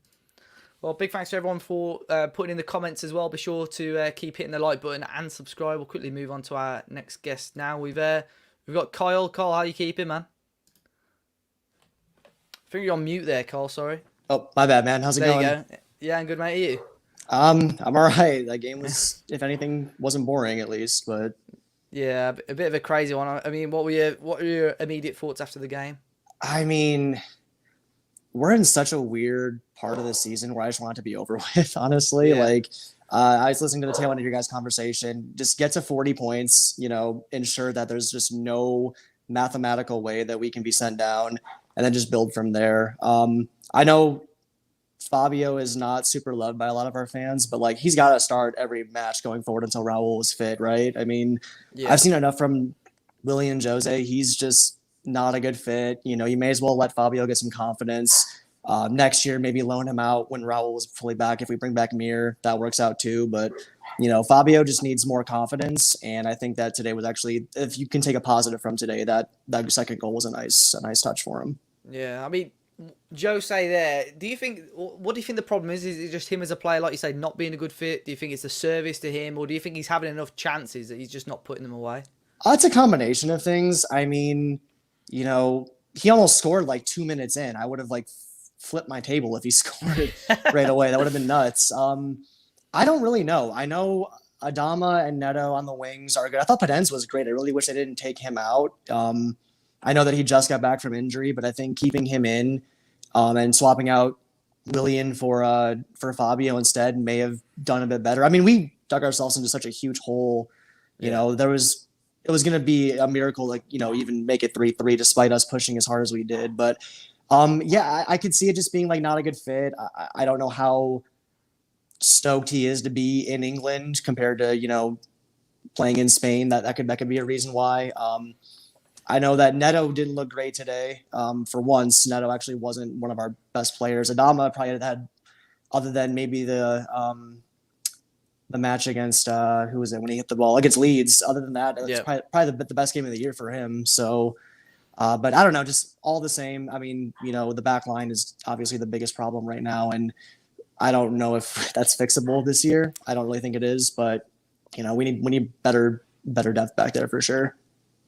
Well, big thanks to everyone for putting in the comments as well. Be sure to keep hitting the like button and subscribe. We'll quickly move on to our next guest now. We've got Kyle. Kyle, how you keeping, man? I think you're on mute there, Kyle. Sorry. Oh, my bad, man. How's it going? There you go. Yeah, I'm good, mate. Are you? I'm all right. That game was, if anything, wasn't boring at least, but yeah, a bit of a crazy one. I mean, what were your immediate thoughts after the game? I mean, we're in such a weird part of the season where I just want it to be over with, honestly. Yeah. I was listening to the tail end of your guys' conversation. Just get to 40 points, ensure that there's just no mathematical way that we can be sent down, and then just build from there. I know Fabio is not super loved by a lot of our fans, but he's got to start every match going forward until Raul is fit, right? I mean, I've seen enough from Willian Jose. He's just not a good fit. You may as well let Fabio get some confidence. Next year, maybe loan him out when Raul is fully back. If we bring back Mir, that works out too. But, Fabio just needs more confidence. And I think that today was actually, if you can take a positive from today, that second goal was a nice touch for him. Yeah, I mean, Jose there, what do you think the problem is? Is it just him as a player, like you say, not being a good fit? Do you think it's the service to him, or do you think he's having enough chances that he's just not putting them away? It's a combination of things. I mean, he almost scored 2 minutes in. I would have flipped my table if he scored it right away. That would have been nuts. I don't really know. I know Adama and Neto on the wings are good. I thought Padenz was great. I really wish they didn't take him out. I know that he just got back from injury, but I think keeping him in and swapping out Willian for Fabio instead may have done a bit better. I mean, we dug ourselves into such a huge hole. It was going to be a miracle, even make it 3-3 despite us pushing as hard as we did. But I could see it just being not a good fit. I don't know how stoked he is to be in England compared to, playing in Spain. That could be a reason why. I know that Neto didn't look great today. For once, Neto actually wasn't one of our best players. Adama probably had, other than maybe the match against who was it when he hit the ball against Leeds. Other than that, it's probably the best game of the year for him. So, but I don't know, just all the same. I mean, the back line is obviously the biggest problem right now, and I don't know if that's fixable this year. I don't really think it is, but we need better depth back there for sure.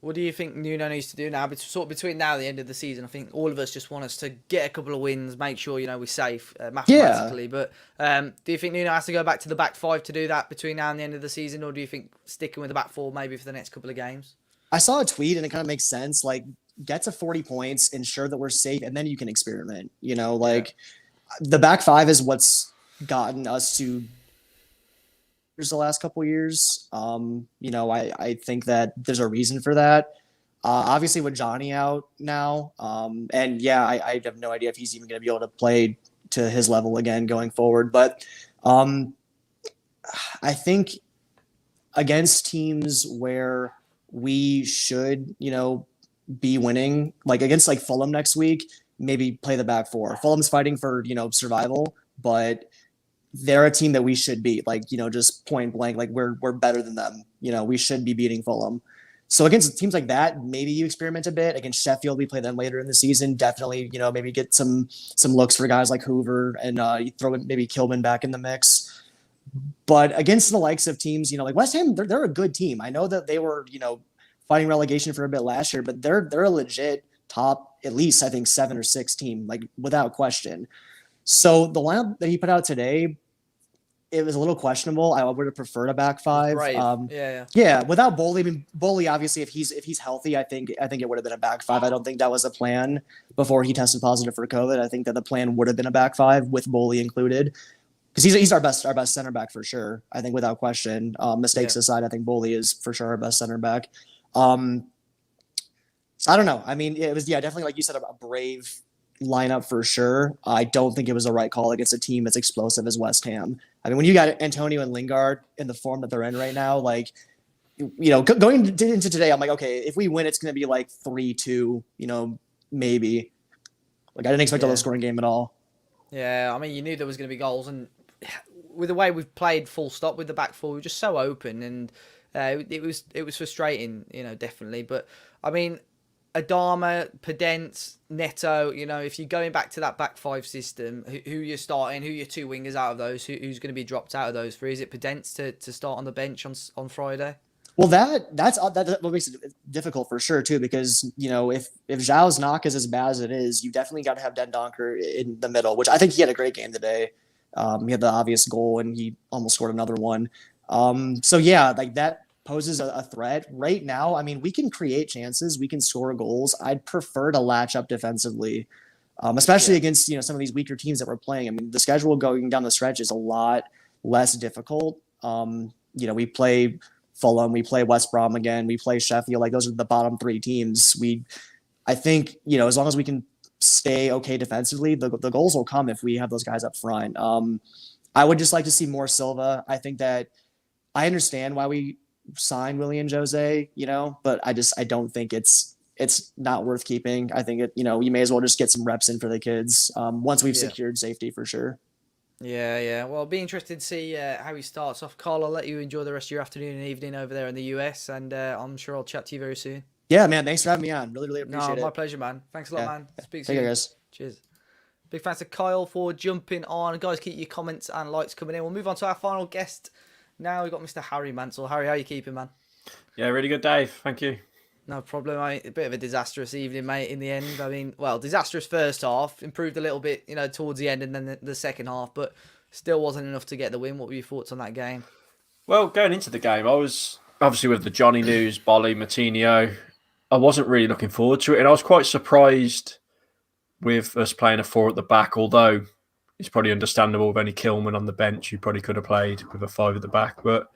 What do you think Nuno needs to do now? Sort of between now and the end of the season, I think all of us just want us to get a couple of wins, make sure we're safe mathematically. Yeah. But do you think Nuno has to go back to the back five to do that between now and the end of the season, or do you think sticking with the back four maybe for the next couple of games? I saw a tweet and it kind of makes sense. Like, get to 40 points, ensure that we're safe, and then you can experiment. The back five is what's gotten us to the last couple of years. I think that there's a reason for that. Obviously with Johnny out now, and yeah, I have no idea if he's even going to be able to play to his level again going forward. But I think against teams where we should, be winning, like against like Fulham next week, maybe play the back four. Fulham's fighting for, survival, but they're a team that we should beat, like, just point blank, like we're better than them. We should be beating Fulham. So against teams like that, maybe you experiment a bit. Against Sheffield, we play them later in the season. Definitely, maybe get some looks for guys like Hoover and you throw maybe Kilman back in the mix. But against the likes of teams, like West Ham, they're a good team. I know that they were, fighting relegation for a bit last year, but they're a legit top, at least I think 7 or 6 team, like without question. So the lineup that he put out today, it was a little questionable. I would have preferred a back five. Yeah. Without Bowley, I mean, Bowley obviously, if he's healthy, I think it would have been a back five. I don't think that was a plan before he tested positive for COVID. I think that the plan would have been a back five with Bowley included, because he's our best center back for sure. I think without question. Mistakes aside, I think Bowley is for sure our best center back. So I don't know. I mean, it was definitely, like you said, a brave lineup for sure. I don't think it was the right call against a team as explosive as West Ham. I mean, when you got Antonio and Lingard in the form that they're in right now, like, going into today, I'm like, okay, if we win, it's going to be like 3-2, maybe. Like, I didn't expect a low scoring game at all. Yeah, I mean, you knew there was going to be goals, and with the way we've played full stop with the back four, we were just so open, and it was frustrating, definitely. But I mean, Adama, Podence, Neto, if you're going back to that back five system, who you're starting, who are your two wingers out of those, who's going to be dropped out of those three? Is it Podence to start on the bench on Friday? Well, that's what makes it difficult for sure too, because if Zhao's knock is as bad as it is, you definitely got to have Dendoncker in the middle, which I think he had a great game today. He had the obvious goal and he almost scored another one. So yeah, like that poses a threat right now. I mean, we can create chances, we can score goals. I'd prefer to latch up defensively, especially against some of these weaker teams that we're playing. I mean, the schedule going down the stretch is a lot less difficult. We play Fulham, we play West Brom again, we play Sheffield. Like, those are the bottom 3 teams. I think as long as we can stay okay defensively, the goals will come if we have those guys up front. I would just like to see more Silva. I think that I understand why we signed Willian Jose, but I don't think it's not worth keeping. I think you may as well just get some reps in for the kids once we've secured safety for sure. Yeah. Well, I'll be interested to see how he starts off. Carl, I'll let you enjoy the rest of your afternoon and evening over there in the US, and I'm sure I'll chat to you very soon. Yeah, man. Thanks for having me on. Really appreciate it. My pleasure, man. Thanks a lot, man. Speak soon. Take care, guys. Cheers. Big thanks to Kyle for jumping on. Guys, keep your comments and likes coming in. We'll move on to our final guest. Now we've got Mr. Harry Mansell. Harry, how are you keeping, man? Yeah, really good, Dave. Thank you. No problem, mate. A bit of a disastrous evening, mate, in the end. I mean, well, disastrous first half. Improved a little bit, towards the end, and then the second half, but still wasn't enough to get the win. What were your thoughts on that game? Well, going into the game, I was obviously with the Johnny news, Bolly, Matinho. I wasn't really looking forward to it, and I was quite surprised with us playing a 4 at the back, although it's probably understandable with any Kilman on the bench. You probably could have played with a 5 at the back, but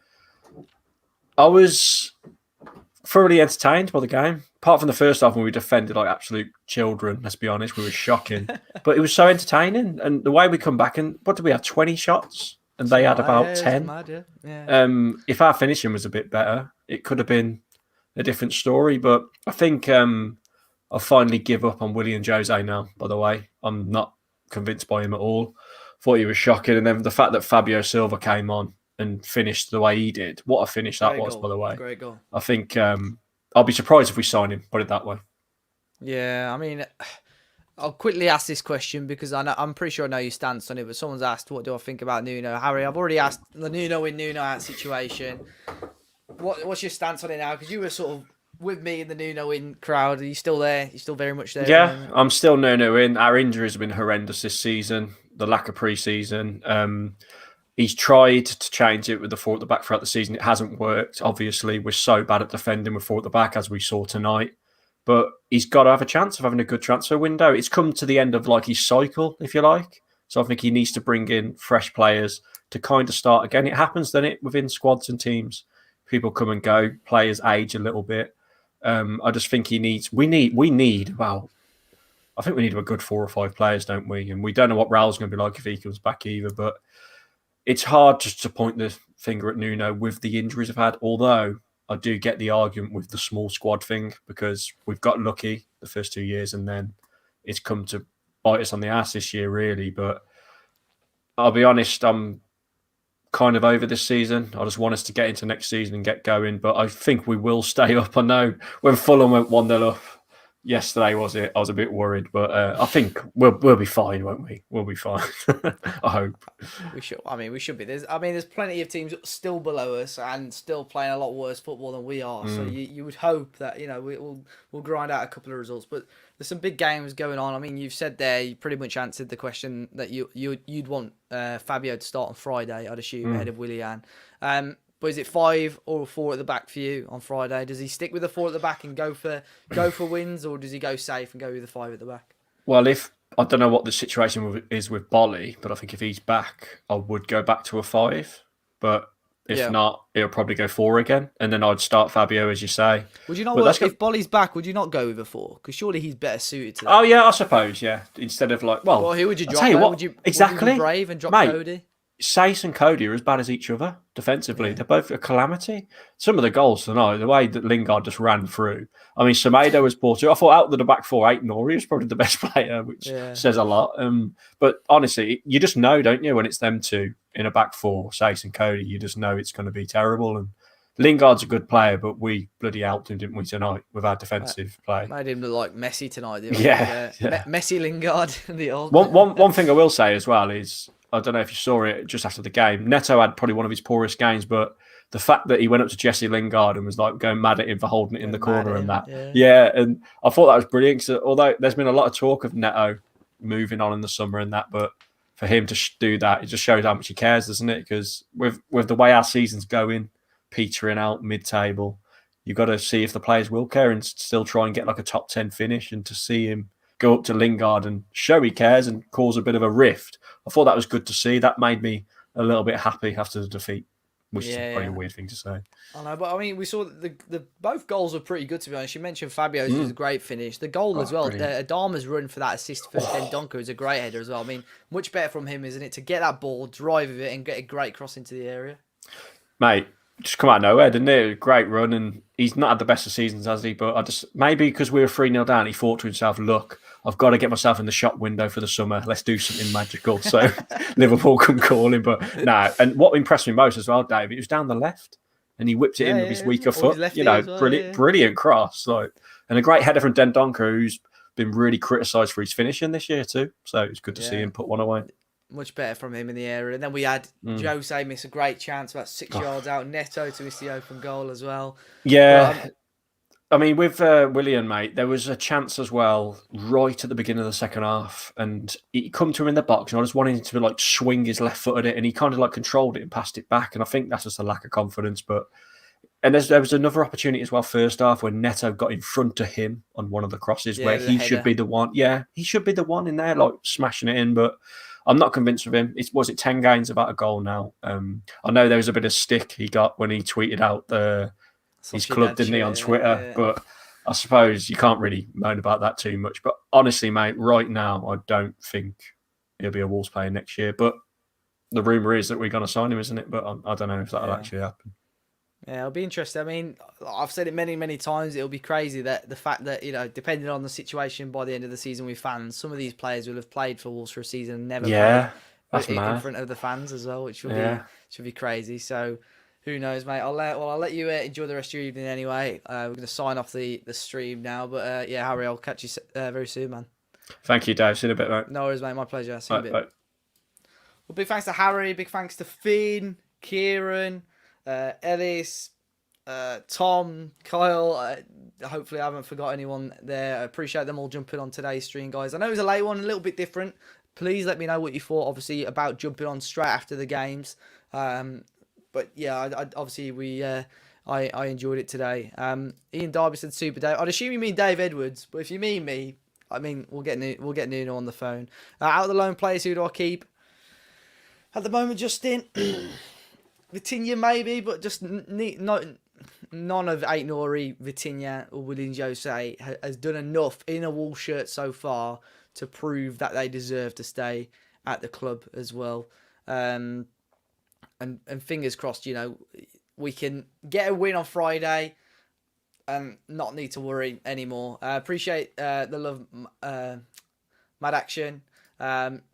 I was thoroughly entertained by the game. Apart from the first half when we defended like absolute children, let's be honest, we were shocking. But it was so entertaining, and the way we come back, and what did we have, 20 shots? And they had about 10. Mad, yeah. If our finishing was a bit better, it could have been a different story. But I think I'll finally give up on Willian Jose now, by the way. I'm not convinced by him at all. Thought he was shocking. And then the fact that Fabio Silva came on and finished the way he did. What a finish that was, by the way. Great goal. I think I'll be surprised if we sign him, put it that way. Yeah, I mean, I'll quickly ask this question because I'm pretty sure I know your stance on it, but someone's asked, what do I think about Nuno? Harry, I've already asked the Nuno in, Nuno out situation. What's your stance on it now? Because you were sort of with me in the Nuno in crowd. Are you still there? You're still very much there? Yeah, I'm still Nuno in. Our injuries have been horrendous this season. The lack of pre-season. He's tried to change it with the four at the back throughout the season. It hasn't worked. Obviously, we're so bad at defending with four at the back, as we saw tonight. But he's got to have a chance of having a good transfer window. It's come to the end of like his cycle, if you like. So I think he needs to bring in fresh players to kind of start again. It happens, doesn't it, within squads and teams. People come and go. Players age a little bit. I just think we need about, I think we need a good 4 or 5 players, don't we? And we don't know what Raul's going to be like if he comes back either. But it's hard just to point the finger at Nuno with the injuries I've had, although I do get the argument with the small squad thing because we've got lucky the first 2 years and then it's come to bite us on the ass this year, really. But I'll be honest, I'm kind of over this season. I just want us to get into next season and get going. But I think we will stay up. I know when Fulham went 1-0 up yesterday, was it? I was a bit worried, but I think we'll be fine, won't we? We'll be fine. I hope. We should. I mean, we should be. There's plenty of teams still below us and still playing a lot worse football than we are. So you would hope that we'll grind out a couple of results. But there's some big games going on. I mean, you've said there, you pretty much answered the question that you'd want Fabio to start on Friday, I'd assume, ahead of Willian. But is it 5 or 4 at the back for you on Friday? Does he stick with the 4 at the back and go for wins, or does he go safe and go with the 5 at the back? Well, I don't know what the situation is with Bolly, but I think if he's back, I would go back to a 5. But if not, he'll probably go 4 again, and then I'd start Fabio, as you say. Would you not if Bolly's back? Would you not go with a 4? Because surely he's better suited to that. Oh yeah, I suppose. Yeah, instead of well, who would you drop? Would you be brave and drop Cody? Sace and Cody are as bad as each other defensively. Yeah. They're both a calamity. Some of the goals tonight, the way that Lingard just ran through. I mean, Semedo was poor too. I thought out of the back 4, Aït-Nouri was probably the best player, which says a lot. But honestly, you just know, don't you, when it's them two in a back 4, Sace and Cody, you just know it's going to be terrible. And Lingard's a good player, but we bloody helped him, didn't we, tonight with our defensive play? Made him look like Messi tonight, didn't we? Yeah. Messi, Lingard, the old. One thing I will say as well is, I don't know if you saw it just after the game, Neto had probably one of his poorest games, but the fact that he went up to Jesse Lingard and was like going mad at him for holding it in the corner and that. Yeah, and I thought that was brilliant. So although there's been a lot of talk of Neto moving on in the summer and that, but for him to do that, it just shows how much he cares, doesn't it? Because with the way our season's going, petering out mid-table, you've got to see if the players will care and still try and get like a top 10 finish, and to see him go up to Lingard and show he cares and cause a bit of a rift. I thought that was good to see. That made me a little bit happy after the defeat, which is probably a weird thing to say. I know, but I mean, we saw that the both goals were pretty good, to be honest. You mentioned Fabio's was a great finish. The goal as well, Adama's run for that assist for Dendoncker is a great header as well. I mean, much better from him, isn't it, to get that ball, drive with it, and get a great cross into the area? Mate, just come out of nowhere, didn't it? A great run, and he's not had the best of seasons, has he? But maybe because we were 3-0 down, he thought to himself, look, I've got to get myself in the shop window for the summer. Let's do something magical. So Liverpool can call him. But no, and what impressed me most as well, Dave, it was down the left and he whipped it in with his weaker foot. Brilliant cross. And a great header from Dendoncker, who's been really criticised for his finishing this year too. So it's good to see him put one away. Much better from him in the area. And then we had Jose miss a great chance about 6 yards out. Neto to miss the open goal as well. Yeah. I mean, with Willian, mate, there was a chance as well right at the beginning of the second half, and he come to him in the box, and I just wanted him to like swing his left foot at it, and he kind of like controlled it and passed it back, and I think that's just a lack of confidence. And there was another opportunity as well first half when Neto got in front of him on one of the crosses where he should be the one. Yeah, he should be the one in there, like smashing it in, but I'm not convinced of him. Was it 10 games about a goal now? I know there was a bit of stick he got when he tweeted out his club, didn't he, on Twitter? Yeah. But I suppose you can't really moan about that too much. But honestly, mate, right now, I don't think he'll be a Wolves player next year. But the rumour is that we're going to sign him, isn't it? But I don't know if that'll actually happen. Yeah, it'll be interesting. I mean, I've said it many, many times. It'll be crazy that the fact that, depending on the situation by the end of the season with fans, some of these players will have played for Wolves for a season and never Yeah, played that's in mad. front of the fans as well, which Yeah. should be crazy. So, who knows, mate? I'll let you enjoy the rest of your evening anyway. We're going to sign off the stream now. But yeah, Harry, I'll catch you very soon, man. Thank you, Dave. See you in a bit, mate. No worries, mate. My pleasure. See you in a bit. Bye. Well, big thanks to Harry. Big thanks to Finn, Kieran, Ellis, Tom, Kyle. Hopefully I haven't forgot anyone there. I appreciate them all jumping on today's stream, guys. I know it was a late one, a little bit different. Please let me know what you thought, obviously, about jumping on straight after the games. But yeah, I enjoyed it today. Ian Darby said Super Dave. I'd assume you mean Dave Edwards, but if you mean me, I mean we'll get Nuno on the phone. Out of the lone players, who do I keep? At the moment, Justin, Vitinha maybe, but just none of Aït-Nouri, Vitinha or Willian Jose has done enough in a Wolves shirt so far to prove that they deserve to stay at the club as well. And fingers crossed, we can get a win on Friday and not need to worry anymore. Appreciate the love, Mad Action.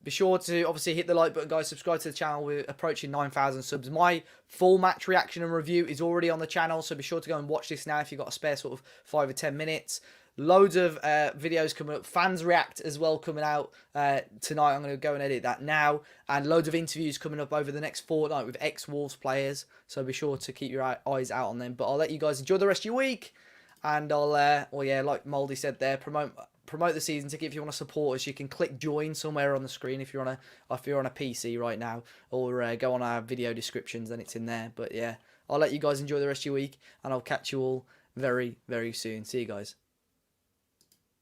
Be sure to obviously hit the like button, guys. Subscribe to the channel. We're approaching 9,000 subs. My full match reaction and review is already on the channel, so be sure to go and watch this now if you've got a spare sort of 5 or 10 minutes. Loads of videos coming up. Fans react as well coming out tonight. I'm going to go and edit that now. And loads of interviews coming up over the next fortnight with ex-Wolves players. So be sure to keep your eyes out on them. But I'll let you guys enjoy the rest of your week. And I'll, like Moldy said there, promote the season ticket. If you want to support us, you can click join somewhere on the screen if you're on a PC right now, or go on our video descriptions and it's in there. But yeah, I'll let you guys enjoy the rest of your week, and I'll catch you all very, very soon. See you guys.